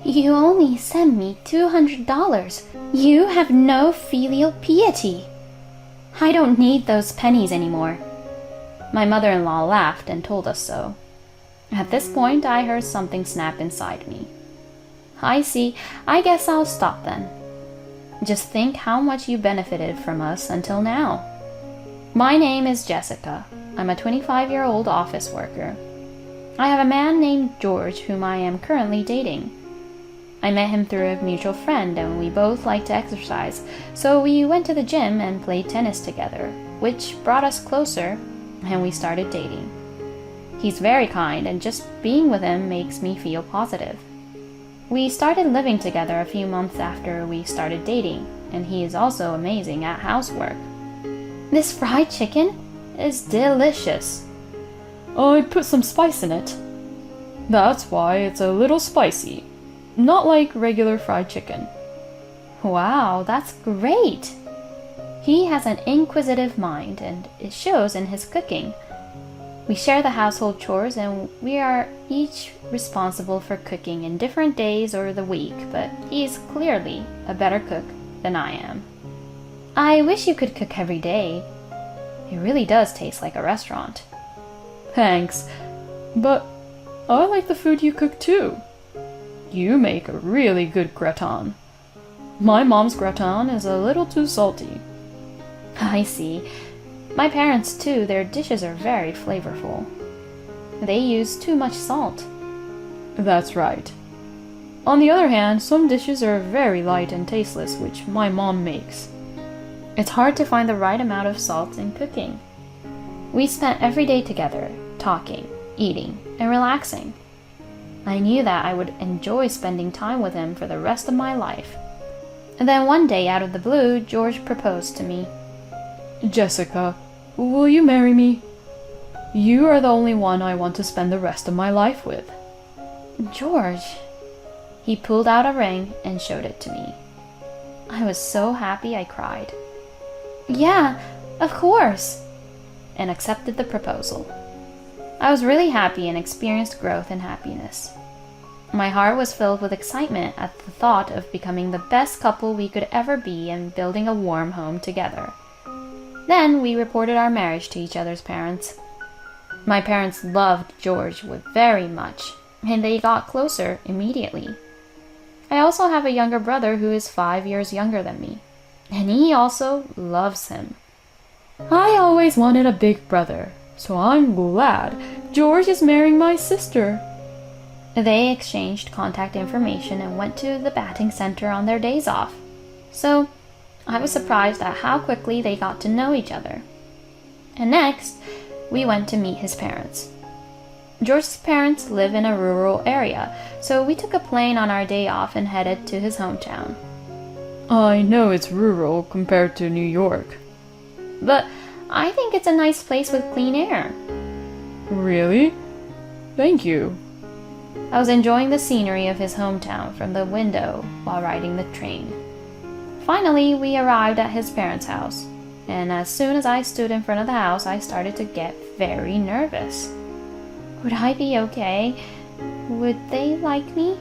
You only sent me $200. You have no filial piety. I don't need those pennies anymore. My mother-in-law laughed and told us so. At this point, I heard something snap inside me. I see. I guess I'll stop then. Just think how much you benefited from us until now. My name is Jessica. I'm a 25-year-old office worker. I have a man named George whom I am currently dating. I met him through a mutual friend and we both like to exercise, so we went to the gym and played tennis together, which brought us closer, and we started dating. He's very kind and just being with him makes me feel positive. We started living together a few months after we started dating, and he is also amazing at housework. This fried chicken is delicious. I put some spice in it. That's why it's a little spicy. Not like regular fried chicken. Wow, that's great! He has an inquisitive mind, and it shows in his cooking. We share the household chores, and we are each responsible for cooking in different days or the week, but he's clearly a better cook than I am. I wish you could cook every day. It really does taste like a restaurant. Thanks, but I like the food you cook too. You make a really good gratin. My mom's gratin is a little too salty. I see. My parents too, their dishes are very flavorful. They use too much salt. That's right. On the other hand, some dishes are very light and tasteless, which my mom makes. It's hard to find the right amount of salt in cooking. We spent every day together, talking, eating, and relaxing. I knew that I would enjoy spending time with him for the rest of my life. And then one day, out of the blue, George proposed to me. Jessica, will you marry me? You are the only one I want to spend the rest of my life with. George. He pulled out a ring and showed it to me. I was so happy I cried. Yeah, of course, and accepted the proposal. I was really happy and experienced growth and happiness. My heart was filled with excitement at the thought of becoming the best couple we could ever be and building a warm home together. Then we reported our marriage to each other's parents. My parents loved George very much, and they got closer immediately. I also have a younger brother who is 5 years younger than me, and he also loves him. I always wanted a big brother, so I'm glad George is marrying my sister. They exchanged contact information and went to the batting center on their days off. So I was surprised at how quickly they got to know each other. And next, we went to meet his parents. George's parents live in a rural area, so we took a plane on our day off and headed to his hometown. I know it's rural compared to New York. But I think it's a nice place with clean air. Really? Thank you. I was enjoying the scenery of his hometown from the window while riding the train. Finally, we arrived at his parents' house, and as soon as I stood in front of the house, I started to get very nervous. Would I be okay? Would they like me?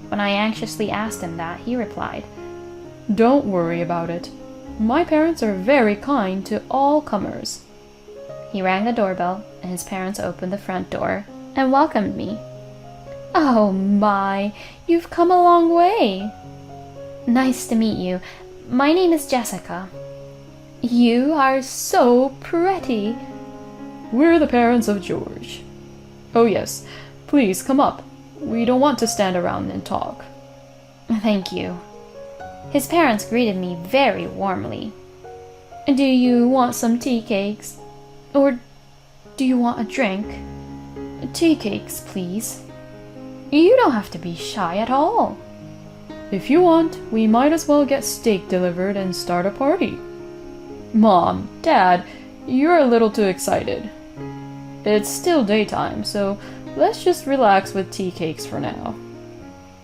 When I anxiously asked him that, he replied, Don't worry about it. My parents are very kind to all comers. He rang the doorbell, and his parents opened the front door and welcomed me. Oh my, you've come a long way. Nice to meet you. My name is Jessica. You are so pretty. We're the parents of George. Oh yes, please come up. We don't want to stand around and talk. Thank you. His parents greeted me very warmly. Do you want some tea cakes? Or do you want a drink? Tea cakes, please. You don't have to be shy at all. If you want, we might as well get steak delivered and start a party. Mom, Dad, you're a little too excited. It's still daytime, so let's just relax with tea cakes for now.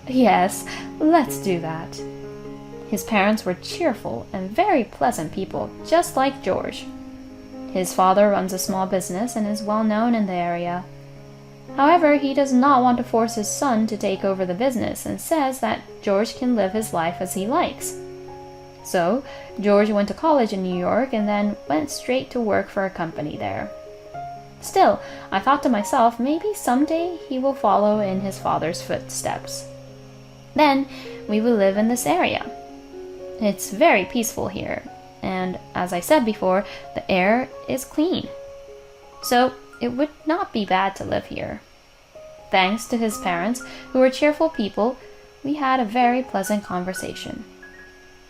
Yes, let's do that. His parents were cheerful and very pleasant people, just like George. His father runs a small business and is well known in the area. However, he does not want to force his son to take over the business and says that George can live his life as he likes. So, George went to college in New York and then went straight to work for a company there. Still, I thought to myself, maybe someday he will follow in his father's footsteps. Then, we will live in this area. It's very peaceful here, and as I said before, the air is clean. So, it would not be bad to live here. Thanks to his parents, who were cheerful people, we had a very pleasant conversation.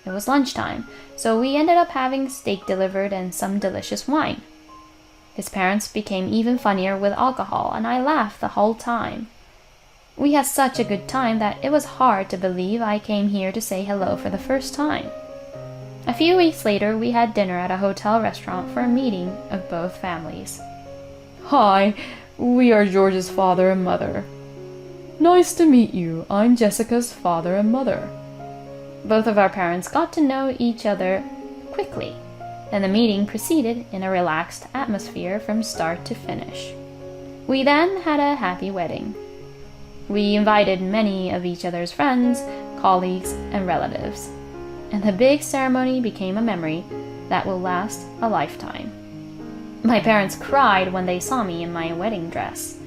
It was lunchtime, so we ended up having steak delivered and some delicious wine. His parents became even funnier with alcohol, and I laughed the whole time. We had such a good time that it was hard to believe I came here to say hello for the first time. A few weeks later, we had dinner at a hotel restaurant for a meeting of both families. Hi, we are George's father and mother. Nice to meet you. I'm Jessica's father and mother. Both of our parents got to know each other quickly, and the meeting proceeded in a relaxed atmosphere from start to finish. We then had a happy wedding. We invited many of each other's friends, colleagues, and relatives, and the big ceremony became a memory that will last a lifetime. My parents cried when they saw me in my wedding dress.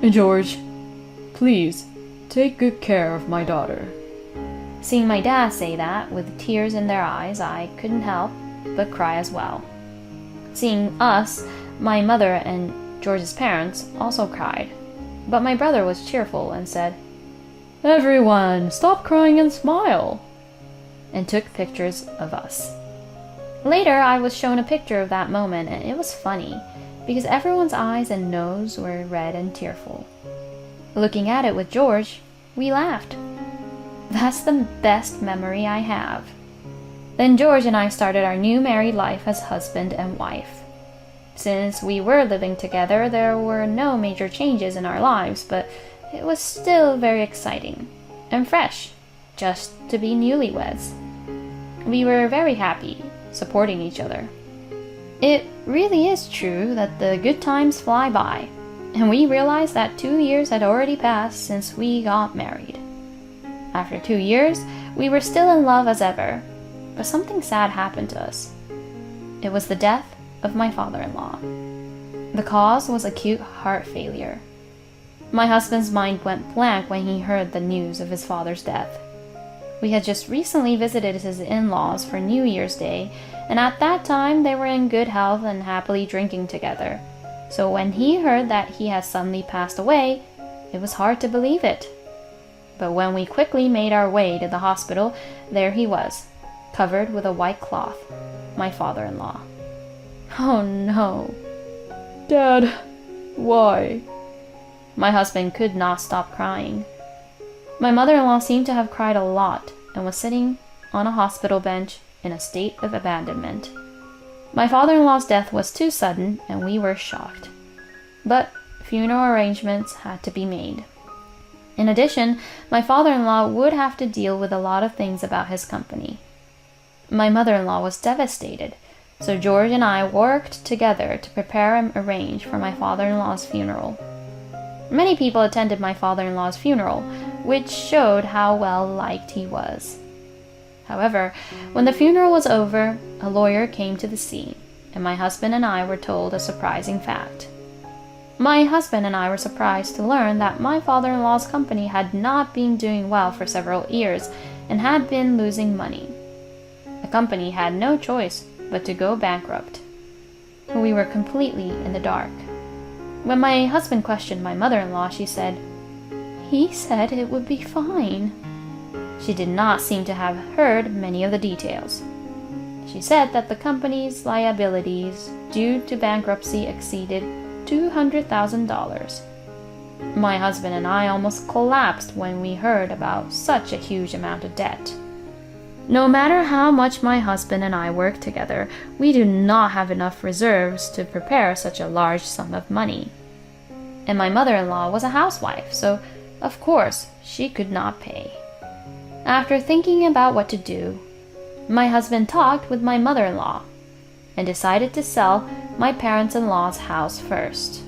George, please take good care of my daughter. Seeing my dad say that with tears in their eyes, I couldn't help but cry as well. Seeing us, my mother and George's parents also cried, but my brother was cheerful and said, Everyone, stop crying and smile, and took pictures of us. Later, I was shown a picture of that moment, and it was funny because everyone's eyes and nose were red and tearful. Looking at it with George, we laughed. That's the best memory I have. Then George and I started our new married life as husband and wife. Since we were living together, there were no major changes in our lives, but it was still very exciting and fresh, just to be newlyweds. We were very happy, supporting each other. It really is true that the good times fly by, and we realized that 2 years had already passed since we got married. After 2 years, we were still in love as ever, but something sad happened to us. It was the death of my father-in-law. The cause was acute heart failure. My husband's mind went blank when he heard the news of his father's death. We had just recently visited his in-laws for New Year's Day, and at that time they were in good health and happily drinking together. So when he heard that he had suddenly passed away, it was hard to believe it. But when we quickly made our way to the hospital, there he was, covered with a white cloth, my father-in-law. Oh no. Dad, why? My husband could not stop crying. My mother-in-law seemed to have cried a lot and was sitting on a hospital bench in a state of abandonment. My father-in-law's death was too sudden and we were shocked. But funeral arrangements had to be made. In addition, my father-in-law would have to deal with a lot of things about his company. My mother-in-law was devastated, so George and I worked together to prepare and arrange for my father-in-law's funeral. Many people attended my father-in-law's funeral, which showed how well liked he was. However, when the funeral was over, a lawyer came to the scene, and my husband and I were told a surprising fact. My husband and I were surprised to learn that my father-in-law's company had not been doing well for several years and had been losing money. The company had no choice but to go bankrupt. We were completely in the dark. When my husband questioned my mother-in-law, she said, "He said it would be fine." She did not seem to have heard many of the details. She said that the company's liabilities due to bankruptcy exceeded $200,000. My husband and I almost collapsed when we heard about such a huge amount of debt. No matter how much my husband and I work together, we do not have enough reserves to prepare such a large sum of money. And my mother-in-law was a housewife, so of course she could not pay. After thinking about what to do, my husband talked with my mother-in-law and decided to sell my parents-in-law's house first.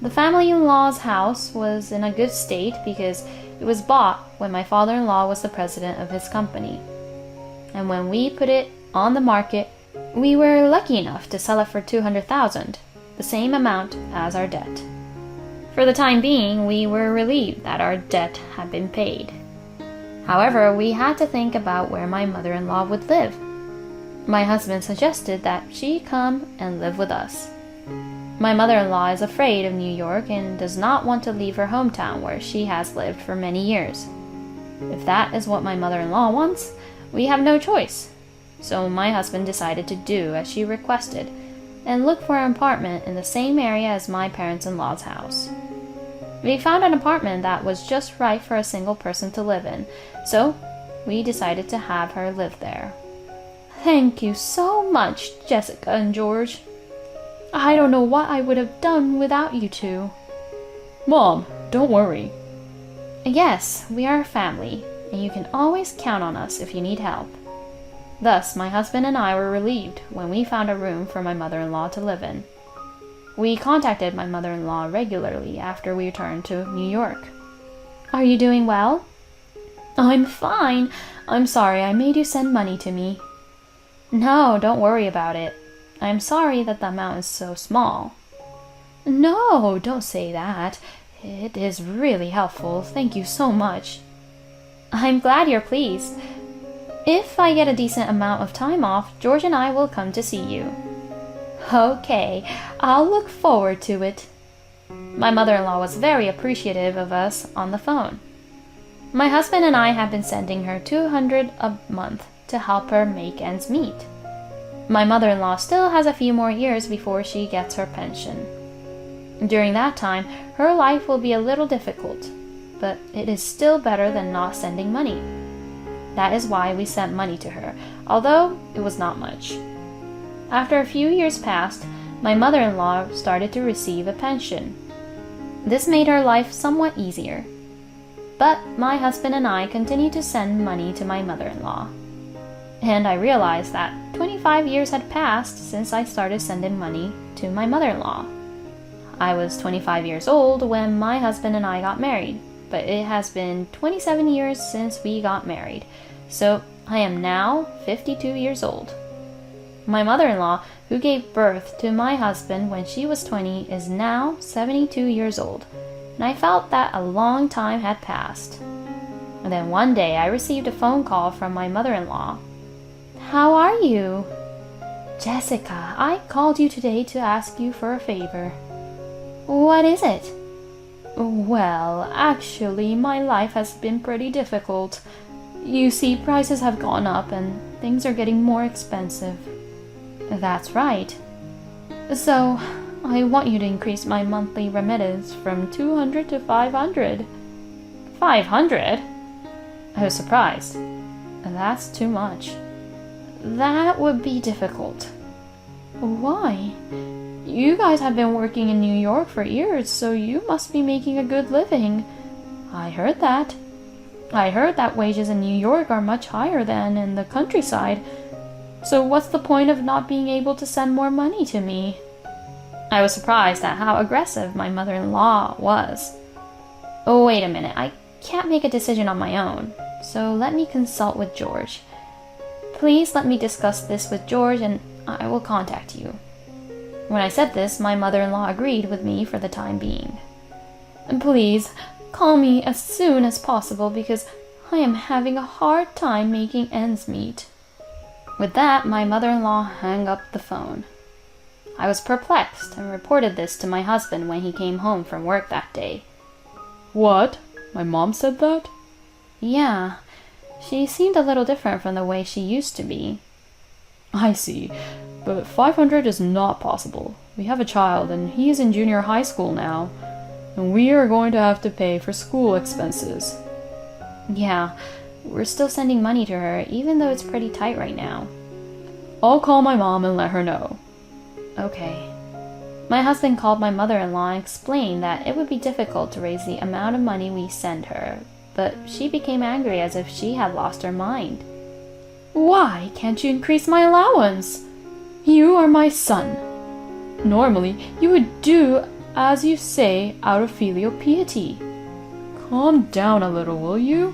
The family-in-law's house was in a good state because it was bought when my father-in-law was the president of his company. And when we put it on the market, we were lucky enough to sell it for $200,000, the same amount as our debt. For the time being, we were relieved that our debt had been paid. However, we had to think about where my mother-in-law would live. My husband suggested that she come and live with us. My mother-in-law is afraid of New York and does not want to leave her hometown where she has lived for many years. If that is what my mother-in-law wants, we have no choice. So my husband decided to do as she requested and look for an apartment in the same area as my parents-in-law's house. We found an apartment that was just right for a single person to live in, so we decided to have her live there. Thank you so much, Jessica and George. I don't know what I would have done without you two. Mom, don't worry. Yes, we are a family, and you can always count on us if you need help. Thus, my husband and I were relieved when we found a room for my mother-in-law to live in. We contacted my mother-in-law regularly after we returned to New York. Are you doing well? I'm fine. I'm sorry I made you send money to me. No, don't worry about it. I'm sorry that the amount is so small. No, don't say that. It is really helpful. Thank you so much. I'm glad you're pleased. If I get a decent amount of time off, George and I will come to see you. Okay, I'll look forward to it. My mother-in-law was very appreciative of us on the phone. My husband and I have been sending her $200 a month to help her make ends meet. My mother-in-law still has a few more years before she gets her pension. During that time, her life will be a little difficult, but it is still better than not sending money. That is why we sent money to her, although it was not much. After a few years passed, my mother-in-law started to receive a pension. This made her life somewhat easier. But my husband and I continued to send money to my mother-in-law. And I realized that 25 years had passed since I started sending money to my mother-in-law. I was 25 years old when my husband and I got married, but it has been 27 years since we got married, so I am now 52 years old. My mother-in-law, who gave birth to my husband when she was 20, is now 72 years old, and I felt that a long time had passed. And then one day I received a phone call from my mother-in-law. How are you? Jessica, I called you today to ask you for a favor. What is it? Well, actually, my life has been pretty difficult. You see, prices have gone up and things are getting more expensive. That's right. So, I want you to increase my monthly remittance from 200 to 500. 500? I was surprised. That's too much. That would be difficult. Why? You guys have been working in New York for years, so you must be making a good living. I heard that. I heard that wages in New York are much higher than in the countryside. So what's the point of not being able to send more money to me? I was surprised at how aggressive my mother-in-law was. Oh, wait a minute. I can't make a decision on my own, so let me consult with George. Please let me discuss this with George and I will contact you. When I said this, my mother-in-law agreed with me for the time being. And please, call me as soon as possible because I am having a hard time making ends meet. With that, my mother-in-law hung up the phone. I was perplexed and reported this to my husband when he came home from work that day. What? My mom said that? Yeah, she seemed a little different from the way she used to be. I see, but 500 is not possible. We have a child and he is in junior high school now, and we are going to have to pay for school expenses. Yeah, we're still sending money to her even though it's pretty tight right now. I'll call my mom and let her know. Okay. My husband called my mother-in-law and explained that it would be difficult to raise the amount of money we send her, but she became angry as if she had lost her mind. Why can't you increase my allowance? You are my son. Normally, you would do as you say, out of filial piety. Calm down a little, will you?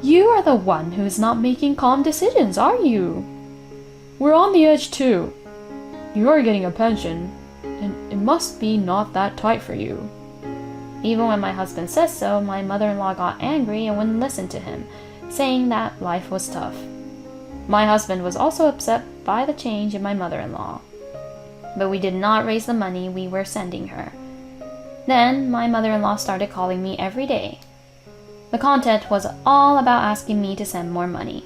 You are the one who is not making calm decisions, are you? We're on the edge too. You are getting a pension, and it must be not that tight for you. Even when my husband says so, my mother-in-law got angry and wouldn't listen to him, saying that life was tough. My husband was also upset by the change in my mother-in-law, but we did not raise the money we were sending her. Then my mother-in-law started calling me every day. The content was all about asking me to send more money.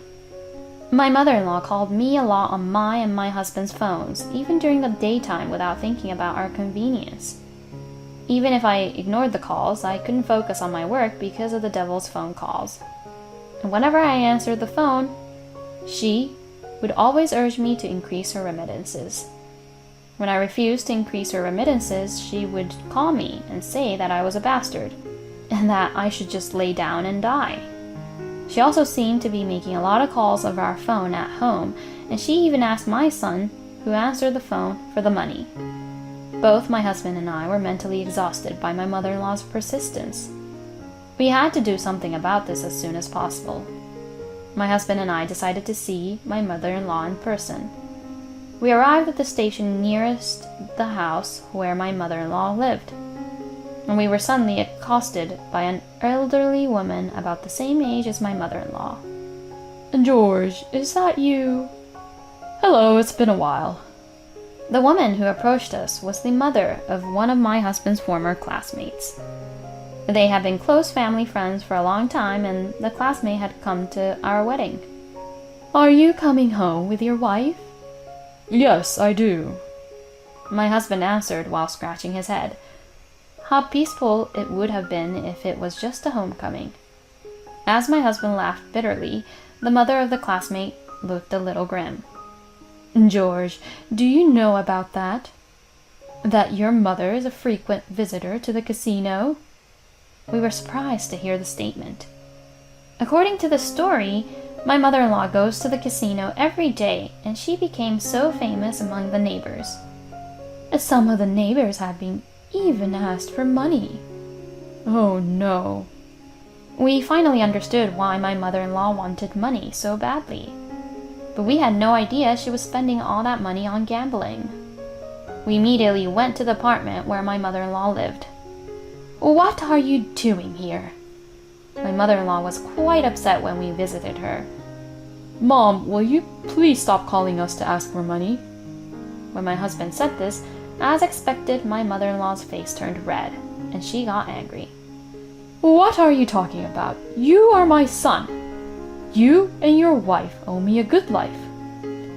My mother-in-law called me a lot on my and my husband's phones, even during the daytime, without thinking about our convenience. Even if I ignored the calls, I couldn't focus on my work because of the devil's phone calls. And whenever I answered the phone, she would always urge me to increase her remittances. When I refused to increase her remittances, she would call me and say that I was a bastard, and that I should just lay down and die. She also seemed to be making a lot of calls over our phone at home, and she even asked my son, who answered the phone, for the money. Both my husband and I were mentally exhausted by my mother-in-law's persistence. We had to do something about this as soon as possible. My husband and I decided to see my mother-in-law in person. We arrived at the station nearest the house where my mother-in-law lived, and we were suddenly accosted by an elderly woman about the same age as my mother-in-law. George, is that you? Hello, it's been a while. The woman who approached us was the mother of one of my husband's former classmates. They had been close family friends for a long time, and the classmate had come to our wedding. Are you coming home with your wife? Yes, I do. My husband answered while scratching his head. How peaceful it would have been if it was just a homecoming. As my husband laughed bitterly, the mother of the classmate looked a little grim. George, do you know about that? That your mother is a frequent visitor to the casino? We were surprised to hear the statement. According to the story, my mother-in-law goes to the casino every day, and she became so famous among the neighbors. Some of the neighbors had been even asked for money. Oh no. We finally understood why my mother-in-law wanted money so badly. But we had no idea she was spending all that money on gambling. We immediately went to the apartment where my mother-in-law lived. What are you doing here? My mother-in-law was quite upset when we visited her. Mom, will you please stop calling us to ask for money? When my husband said this, as expected, my mother-in-law's face turned red, and she got angry. What are you talking about? You are my son. You and your wife owe me a good life.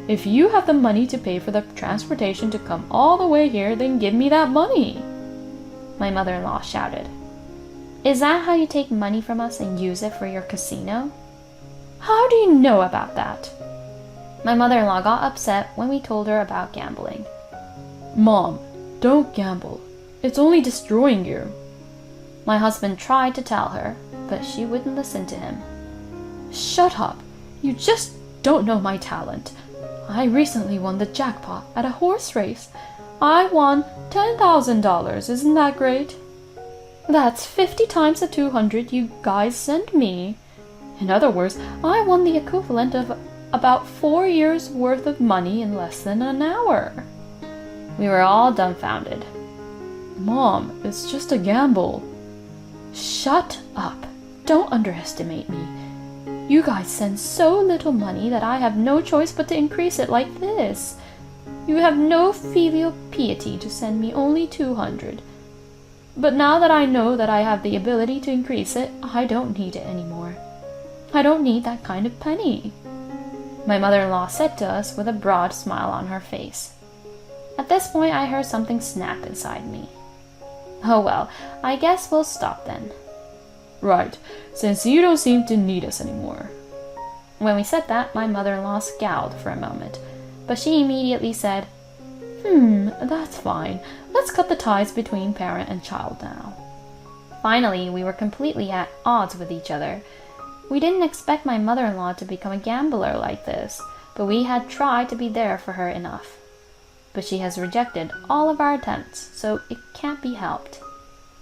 If you have the money to pay for the transportation to come all the way here, then give me that money. My mother-in-law shouted. Is that how you take money from us and use it for your casino? How do you know about that? My mother-in-law got upset when we told her about gambling. Mom, don't gamble. It's only destroying you. My husband tried to tell her, but she wouldn't listen to him. Shut up. You just don't know my talent. I recently won the jackpot at a horse race. I won $10,000. Isn't that great? That's 50 times the 200 you guys sent me. In other words, I won the equivalent of about 4 years' worth of money in less than an hour. We were all dumbfounded. Mom, it's just a gamble. Shut up. Don't underestimate me. You guys send so little money that I have no choice but to increase it like this. You have no filial piety to send me only 200. But now that I know that I have the ability to increase it, I don't need it anymore. I don't need that kind of penny. My mother-in-law said to us with a broad smile on her face. At this point, I heard something snap inside me. Oh well, I guess we'll stop then. Right, since you don't seem to need us anymore. When we said that, my mother-in-law scowled for a moment, but she immediately said, That's fine. Let's cut the ties between parent and child now. Finally, we were completely at odds with each other. We didn't expect my mother-in-law to become a gambler like this, but we had tried to be there for her enough. but she has rejected all of our attempts, so it can't be helped.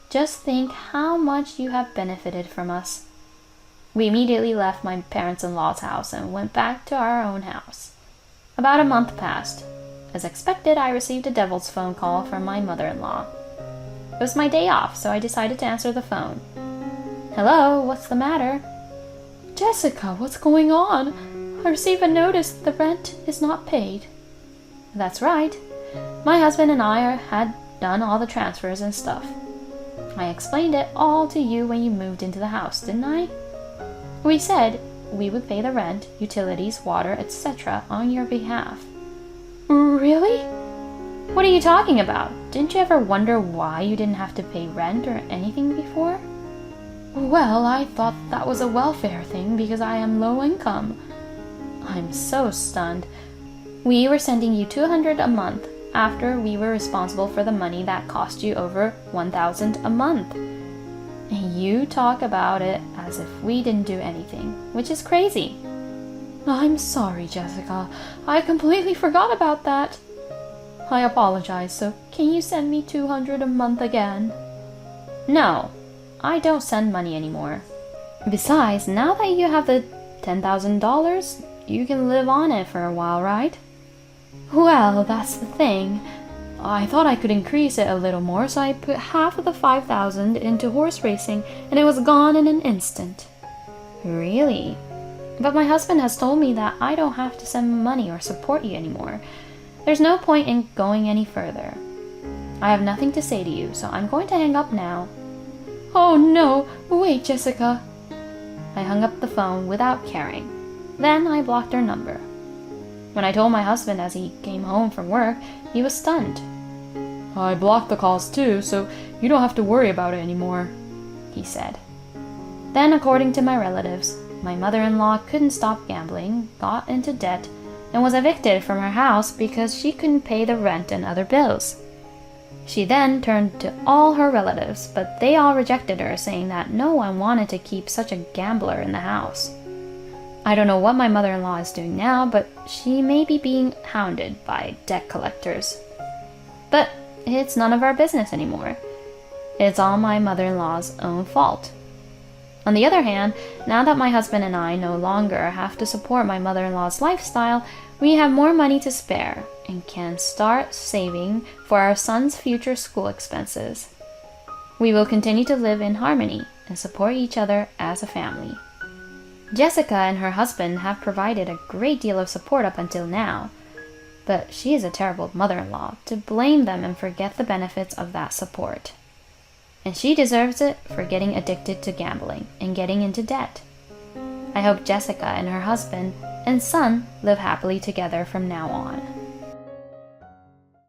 Just think how much you have benefited from us. We immediately left my parents-in-law's house and went back to our own house. About a month passed. As expected, I received a devil's phone call from my mother-in-law. It was my day off, so I decided to answer the phone. Hello, what's the matter? Jessica, what's going on? I received a notice that the rent is not paid. That's right. My husband and I had done all the transfers and stuff. I explained it all to you when you moved into the house, didn't I? We said we would pay the rent, utilities, water, etc. on your behalf. Really? What are you talking about? Didn't you ever wonder why you didn't have to pay rent or anything before? Well, I thought that was a welfare thing because I am low income. I'm so stunned. We were sending you $200 a month after we were responsible for the money that cost you over $1,000 a month. And you talk about it as if we didn't do anything, which is crazy. I'm sorry, Jessica. I completely forgot about that. I apologize, so can you send me $200 a month again? No, I don't send money anymore. Besides, now that you have the $10,000, you can live on it for a while, right? Well, that's the thing. I thought I could increase it a little more, so I put half of the $5,000 into horse racing, and it was gone in an instant. Really? But my husband has told me that I don't have to send money or support you anymore. There's no point in going any further. I have nothing to say to you, so I'm going to hang up now. Oh no, wait, Jessica. I hung up the phone without caring. Then I blocked her number. When I told my husband as he came home from work, he was stunned. I blocked the calls too, so you don't have to worry about it anymore, he said. Then, according to my relatives, my mother-in-law couldn't stop gambling, got into debt, and was evicted from her house because she couldn't pay the rent and other bills. She then turned to all her relatives, but they all rejected her, saying that no one wanted to keep such a gambler in the house. I don't know what my mother-in-law is doing now, but she may be being hounded by debt collectors. But it's none of our business anymore. It's all my mother-in-law's own fault. On the other hand, now that my husband and I no longer have to support my mother-in-law's lifestyle, we have more money to spare and can start saving for our son's future school expenses. We will continue to live in harmony and support each other as a family. Jessica and her husband have provided a great deal of support up until now, but she is a terrible mother-in-law to blame them and forget the benefits of that support. And she deserves it for getting addicted to gambling and getting into debt. I hope Jessica and her husband and son live happily together from now on.